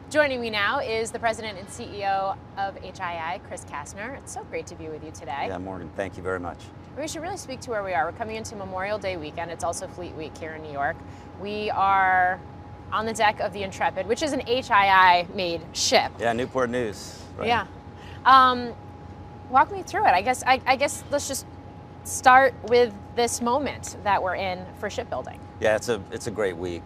Joining me now is the President and CEO of HII, Kastner. It's so great to be with you today. Yeah, Morgan, thank you very much. We should really speak to where we are. We're coming into Memorial Day weekend. It's also Fleet Week here in New York. We are on the deck of the Intrepid, which is an HII-made ship. Yeah, Newport News. Right. Yeah. Walk me through it. I guess let's just start with this moment that we're in for shipbuilding. Yeah, it's a great week.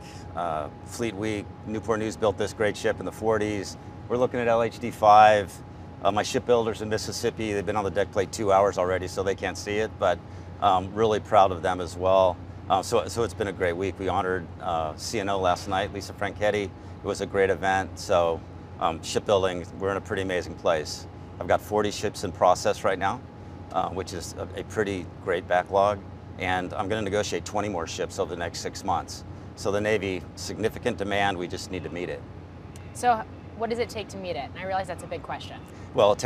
Fleet Week, Newport News built this great ship in the 40s. We're looking at LHD-5. My shipbuilders in Mississippi, they've been on the deck plate 2 hours already, so they can't see it, but really proud of them as well. So it's been a great week. We honored CNO last night, Lisa Franchetti. It was a great event. So shipbuilding, we're in a pretty amazing place. I've got 40 ships in process right now, which is a pretty great backlog. And I'm going to negotiate 20 more ships over the next 6 months. So the Navy, significant demand, we just need to meet it. So what does it take to meet it? And I realize that's a big question. Well, it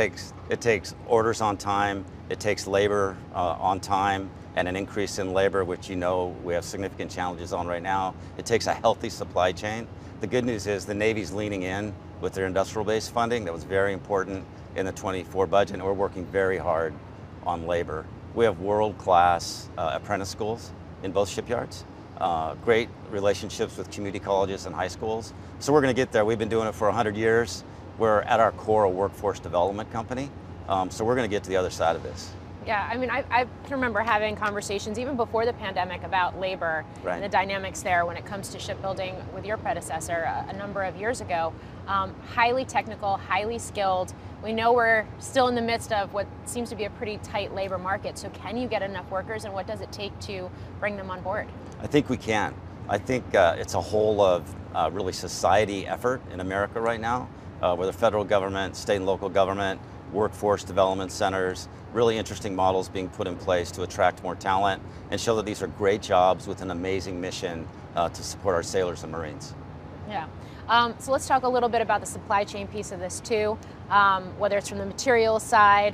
takes orders on time, it takes labor on time, and an increase in labor, which you know we have significant challenges on right now. It takes a healthy supply chain. The good news is the Navy's leaning in with their industrial base funding. That was very important in the 24 budget, and we're working very hard on labor. We have world-class apprentice schools in both shipyards, great relationships with community colleges and high schools. So we're going to get there. We've been doing it for 100 years. We're at our core a workforce development company. So we're going to get to the other side of this. Yeah, I mean, I can remember having conversations even before the pandemic about labor and the dynamics there when it comes to shipbuilding with your predecessor a number of years ago. Highly technical, highly skilled. We know we're still in the midst of what seems to be a pretty tight labor market. So can you get enough workers, and what does it take to bring them on board? I think we can. I think it's a whole of really society effort in America right now, where the federal government, state and local government, workforce development centers, really interesting models being put in place to attract more talent and show that these are great jobs with an amazing mission to support our sailors and Marines. Yeah. So let's talk a little bit about the supply chain piece of this too, whether it's from the materials side.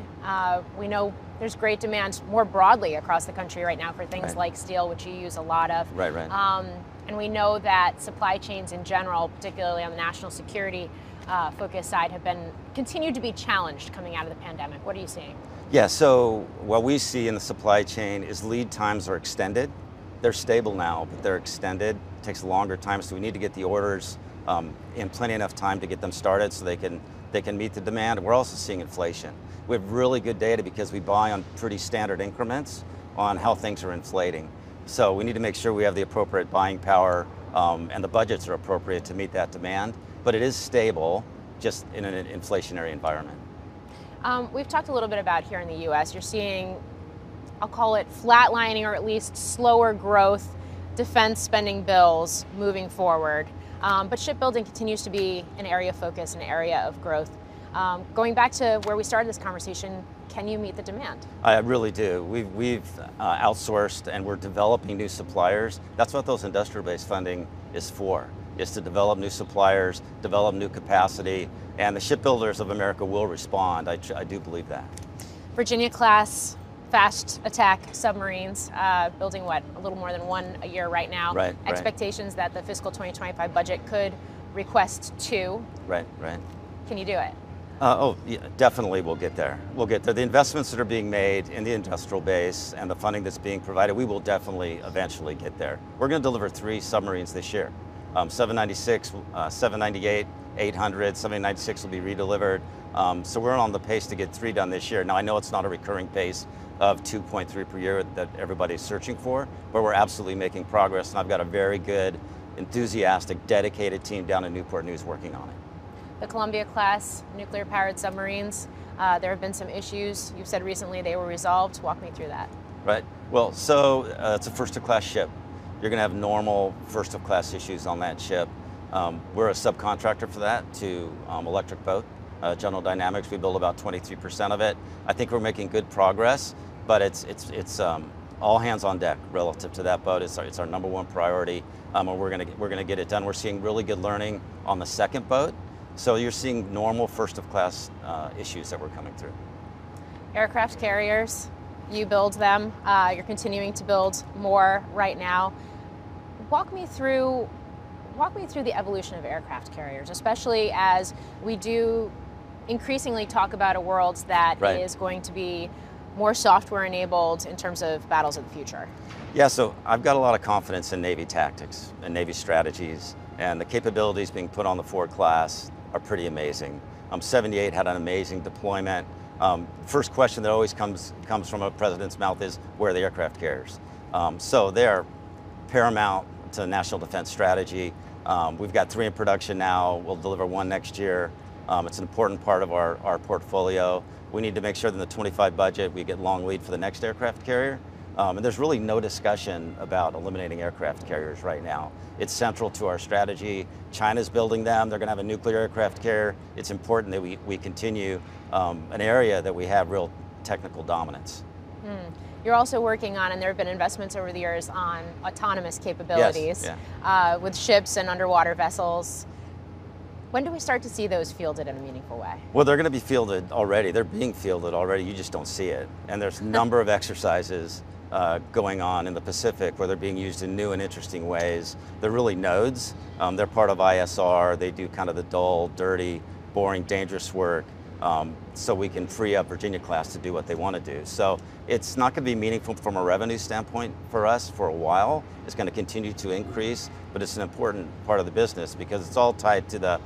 We know there's great demand more broadly across the country right now for things like steel, which you use a lot of. Right. And we know that supply chains in general, particularly on the national security focus side, have continued to be challenged coming out of the pandemic. What are you seeing? Yeah, so what we see in the supply chain is lead times are extended. They're stable now, but they're extended. It takes a longer time, so we need to get the orders in plenty enough time to get them started so they can meet the demand. We're also seeing inflation. We have really good data because we buy on pretty standard increments on how things are inflating. So we need to make sure we have the appropriate buying power and the budgets are appropriate to meet that demand. But it is stable, just in an inflationary environment. We've talked a little bit about here in the U.S. You're seeing, I'll call it flatlining or at least slower growth defense spending bills moving forward. But shipbuilding continues to be an area of focus, an area of growth. Going back to where we started this conversation, can you meet the demand? I really do. We've outsourced and we're developing new suppliers. That's what those industrial base funding is for, is to develop new suppliers, develop new capacity, and the shipbuilders of America will respond. I do believe that. Virginia-class fast attack submarines, building what, a little more than one a year right now. Right. Expectations that the fiscal 2025 budget could request 2. Right. Can you do it? Yeah, definitely we'll get there. We'll get there. The investments that are being made in the industrial base and the funding that's being provided, we will definitely eventually get there. We're going to deliver 3 submarines this year. 796, 798, 800, 796 will be redelivered. So we're on the pace to get 3 done this year. Now I know it's not a recurring pace of 2.3 per year that everybody's searching for, but we're absolutely making progress, and I've got a very good, enthusiastic, dedicated team down in Newport News working on it. The Columbia-class nuclear-powered submarines, there have been some issues. You've said recently they were resolved. Walk me through that. Right. Well, so it's a first-of-class ship. You're going to have normal first-of-class issues on that ship. We're a subcontractor for that to Electric Boat, General Dynamics. We build about 23% of it. I think we're making good progress, but it's all hands on deck relative to that boat. It's our number 1 priority, and we're going to get it done. We're seeing really good learning on the second boat. So you're seeing normal first-of-class issues that we're coming through. Aircraft carriers, you build them. You're continuing to build more right now. Walk me through walk me through the evolution of aircraft carriers, especially as we do increasingly talk about a world that is going to be more software enabled in terms of battles of the future. Yeah, so I've got a lot of confidence in Navy tactics and Navy strategies, and the capabilities being put on the Ford class are pretty amazing. 78 had an amazing deployment. First question that always comes from a president's mouth is, where are the aircraft carriers? So they're paramount to national defense strategy. We've got 3 in production now. We'll deliver 1 next year. It's an important part of our portfolio. We need to make sure that in the 25 budget we get long lead for the next aircraft carrier. And there's really no discussion about eliminating aircraft carriers right now. It's central to our strategy. China's building them. They're going to have a nuclear aircraft carrier. It's important that we continue an area that we have real technical dominance. You're also working on, and there have been investments over the years on autonomous capabilities with ships and underwater vessels. When do we start to see those fielded in a meaningful way? Well, they're going to be fielded already. They're being fielded already. You just don't see it. And there's a number of exercises going on in the Pacific where they're being used in new and interesting ways. They're really nodes. They're part of ISR. They do kind of the dull, dirty, boring, dangerous work. So we can free up Virginia class to do what they want to do. So it's not going to be meaningful from a revenue standpoint for us for a while. It's going to continue to increase, but it's an important part of the business because it's all tied to the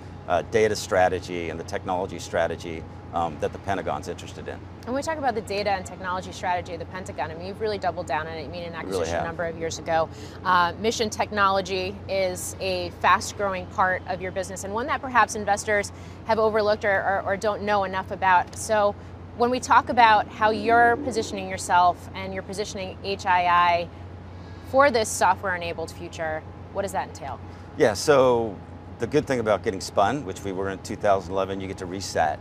data strategy and the technology strategy that the Pentagon's interested in. When we talk about the data and technology strategy of the Pentagon, I mean, you've really doubled down on it. You made an acquisition a number of years ago. Mission technology is a fast-growing part of your business and one that perhaps investors have overlooked or don't know enough about. So when we talk about how you're positioning yourself and you're positioning HII for this software-enabled future, what does that entail? Yeah, so the good thing about getting spun, which we were in 2011, you get to reset.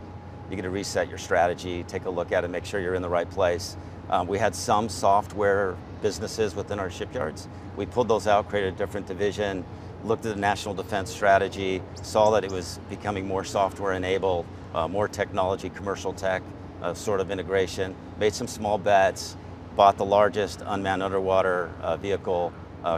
You get to reset your strategy, take a look at it, make sure you're in the right place. We had some software businesses within our shipyards. We pulled those out, created a different division, looked at the national defense strategy, saw that it was becoming more software enabled, more technology, commercial tech sort of integration, made some small bets, bought the largest unmanned underwater vehicle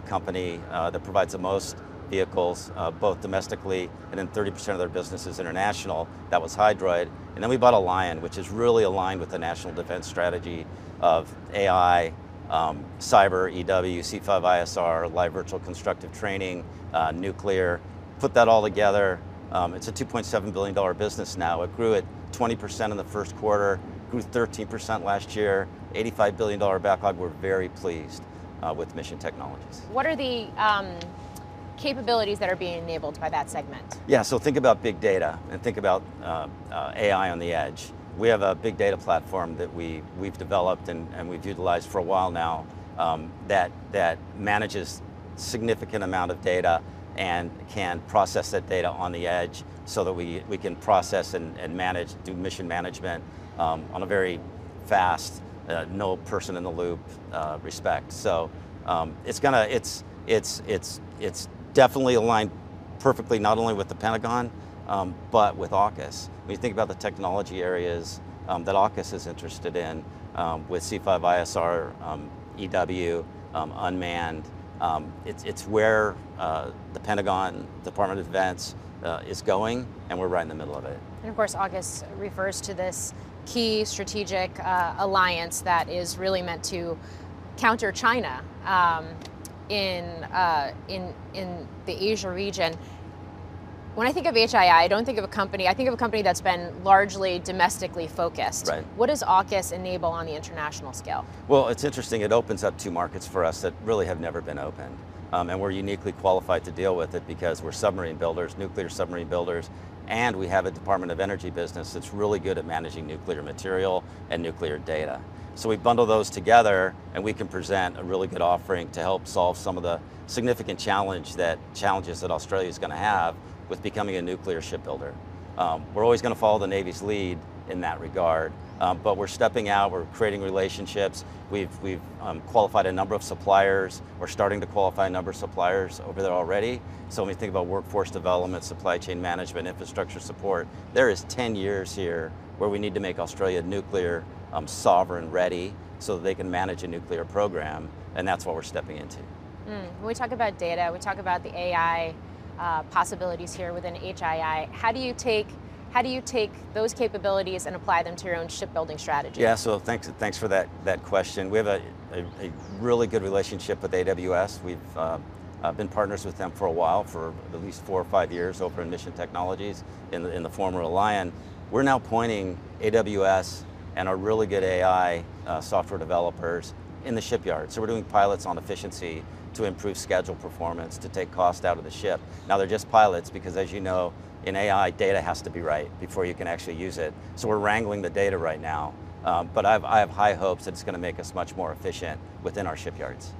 company that provides the most vehicles, both domestically and then 30% of their business is international. That was Hydroid. And then we bought Lion, which is really aligned with the national defense strategy of AI, cyber, EW, C5ISR, live virtual constructive training, nuclear. Put that all together. It's a $2.7 billion business now. It grew at 20% in the first quarter, grew 13% last year, $85 billion backlog. We're very pleased with Mission Technologies. What are the capabilities that are being enabled by that segment? Yeah, so think about big data and think about AI on the edge. We have a big data platform that we've developed and we've utilized for a while now that manages significant amount of data and can process that data on the edge so that we can process and manage, do mission management on a very fast, no person in the loop respect. So it's definitely aligned perfectly not only with the Pentagon, but with AUKUS. When you think about the technology areas that AUKUS is interested in, with C5ISR, EW, unmanned, it's where the Pentagon, Department of Defense is going, and we're right in the middle of it. And of course, AUKUS refers to this key strategic alliance that is really meant to counter China in the Asia region. When I think of HII, I don't think of a company, I think of a company that's been largely domestically focused. Right. What does AUKUS enable on the international scale? Well, it's interesting, it opens up 2 markets for us that really have never been opened. And we're uniquely qualified to deal with it because we're submarine builders, nuclear submarine builders, and we have a Department of Energy business that's really good at managing nuclear material and nuclear data. So we bundle those together and we can present a really good offering to help solve some of the significant challenges that Australia is going to have with becoming a nuclear shipbuilder. We're always going to follow the Navy's lead in that regard, but we're stepping out, we're creating relationships. We've qualified a number of suppliers. We're starting to qualify a number of suppliers over there already. So when we think about workforce development, supply chain management, infrastructure support, there is 10 years here where we need to make Australia nuclear sovereign ready so that they can manage a nuclear program, and that's what we're stepping into. When we talk about data, we talk about the AI possibilities here within HII. How do you take those capabilities and apply them to your own shipbuilding strategy? Yeah, so thanks for that question. We have a really good relationship with AWS. We've been partners with them for a while, for at least 4 or 5 years over in Mission Technologies in the former Alion. We're now pointing AWS and our really good AI software developers in the shipyard. So we're doing pilots on efficiency to improve schedule performance, to take cost out of the ship. Now they're just pilots because, as you know, in AI, data has to be right before you can actually use it. So we're wrangling the data right now. But I have high hopes that it's going to make us much more efficient within our shipyards.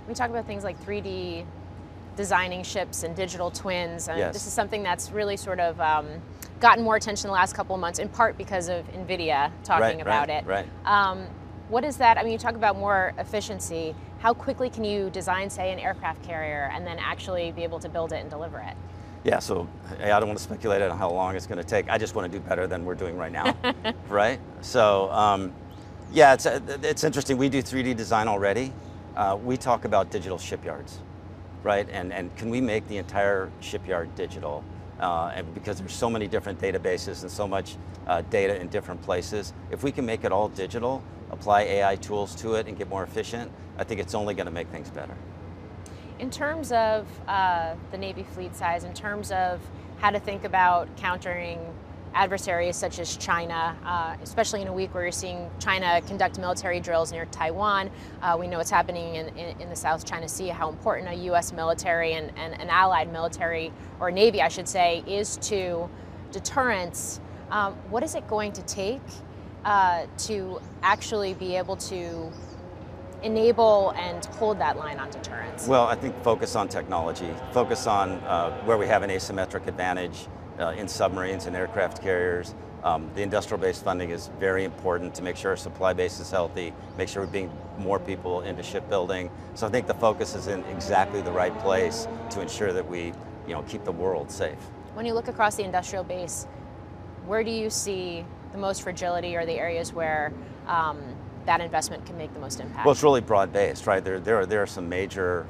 We talk about things like 3D designing ships and digital twins. Yes. This is something that's really sort of gotten more attention the last couple of months, in part because of NVIDIA talking about it. Right. What is that? I mean, you talk about more efficiency. How quickly can you design, say, an aircraft carrier and then actually be able to build it and deliver it? Yeah, so I don't want to speculate on how long it's going to take. I just want to do better than we're doing right now, right? So, yeah, it's interesting. We do 3D design already. We talk about digital shipyards, right? And can we make the entire shipyard digital? And because there's so many different databases and so much data in different places, if we can make it all digital, apply AI tools to it and get more efficient, I think it's only going to make things better. In terms of the Navy fleet size, in terms of how to think about countering adversaries such as China, especially in a week where you're seeing China conduct military drills near Taiwan. We know what's happening in the South China Sea, how important a U.S. military and an allied military, or Navy I should say, is to deterrence. What is it going to take to actually be able to enable and hold that line on deterrence? Well, I think focus on technology, focus on where we have an asymmetric advantage in submarines and aircraft carriers. The industrial-based funding is very important to make sure our supply base is healthy, make sure we're bringing more people into shipbuilding. So I think the focus is in exactly the right place to ensure that we, keep the world safe. When you look across the industrial base, where do you see the most fragility, or the areas where that investment can make the most impact? Well, it's really broad-based, right? There are some major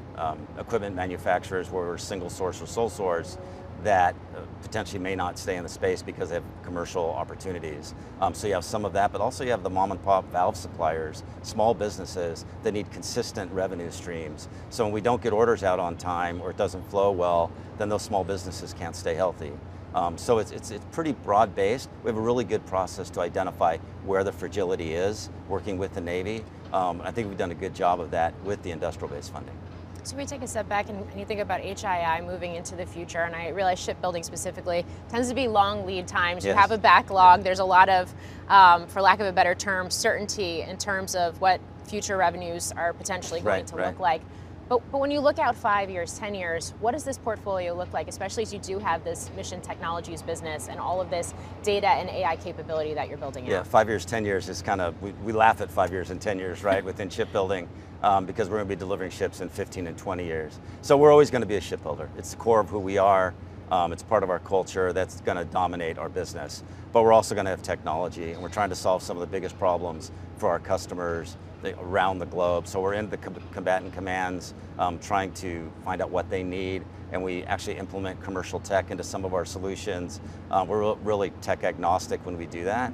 equipment manufacturers where we're single source or sole source that potentially may not stay in the space because they have commercial opportunities. So you have some of that, but also you have the mom and pop valve suppliers, small businesses that need consistent revenue streams. So when we don't get orders out on time or it doesn't flow well, then those small businesses can't stay healthy. So it's pretty broad-based. We have a really good process to identify where the fragility is, working with the Navy. I think we've done a good job of that with the industrial-based funding. So we take a step back and you think about HII moving into the future, and I realize shipbuilding specifically tends to be long lead times. Yes. You have a backlog. There's a lot of, for lack of a better term, certainty in terms of what future revenues are potentially going to look like. But when you look out 5 years, 10 years, what does this portfolio look like, especially as you do have this Mission Technologies business and all of this data and AI capability that you're building out? Yeah, 5 years, 10 years is kind of, we laugh at 5 years and 10 years, right, within shipbuilding, because we're going to be delivering ships in 15 and 20 years. So we're always going to be a shipbuilder. It's the core of who we are. It's part of our culture that's going to dominate our business. But we're also going to have technology, and we're trying to solve some of the biggest problems for our customers around the globe. So we're in the combatant commands, trying to find out what they need, and we actually implement commercial tech into some of our solutions. We're really tech agnostic when we do that.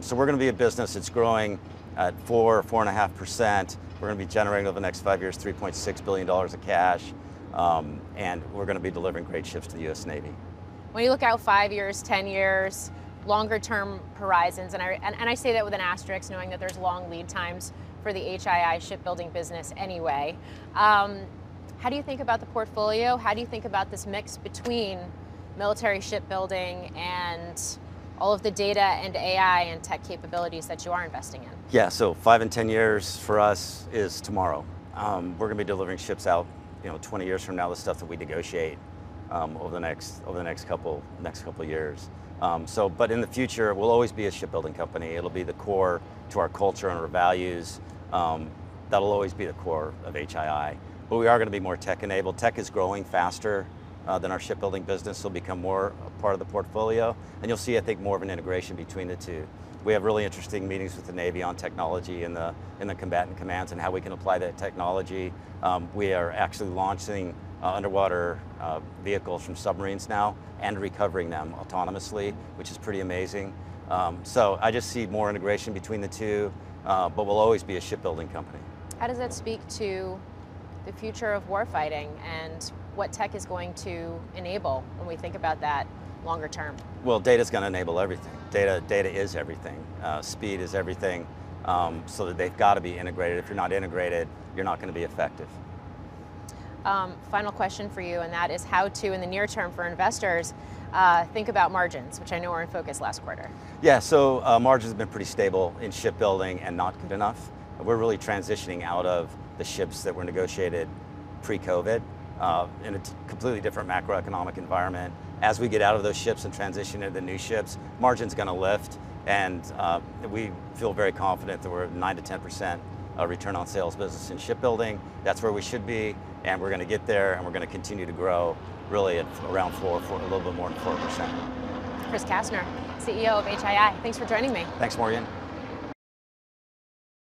So we're going to be a business that's growing at 4.5%. We're going to be generating over the next 5 years $3.6 billion of cash, and we're going to be delivering great ships to the U.S. Navy. When you look out 5 years, 10 years, longer term horizons, and I say that with an asterisk, knowing that there's long lead times for the HII shipbuilding business anyway. How do you think about the portfolio? How do you think about this mix between military shipbuilding and all of the data and AI and tech capabilities that you are investing in? Yeah, so 5 and 10 years for us is tomorrow. We're going to be delivering ships out, 20 years from now, the stuff that we negotiate over the next couple years. But in the future, we'll always be a shipbuilding company. It'll be the core to our culture and our values. That'll always be the core of HII. But we are going to be more tech-enabled. Tech is growing faster than our shipbuilding business. Will become more a part of the portfolio, and you'll see, I think, more of an integration between the two. We have really interesting meetings with the Navy on technology in the combatant commands and how we can apply that technology. We are actually launching underwater vehicles from submarines now and recovering them autonomously, which is pretty amazing. So I just see more integration between the two, but we'll always be a shipbuilding company. How does that speak to the future of warfighting and what tech is going to enable when we think about that longer term? Well, data is going to enable everything. Data is everything. Speed is everything. So that they've got to be integrated. If you're not integrated, you're not going to be effective. Final question for you, and that is how to, in the near term for investors, think about margins, which I know were in focus last quarter. Yeah, so margins have been pretty stable in shipbuilding and not good enough. We're really transitioning out of the ships that were negotiated pre-COVID in a completely different macroeconomic environment. As we get out of those ships and transition into the new ships, margin's going to lift, and we feel very confident that we're at 9 to 10% return on sales business in shipbuilding. That's where we should be, and we're going to get there, and we're going to continue to grow really at around 4, a little bit more than 4%. Kastner, CEO of HII, thanks for joining me. Thanks, Morgan.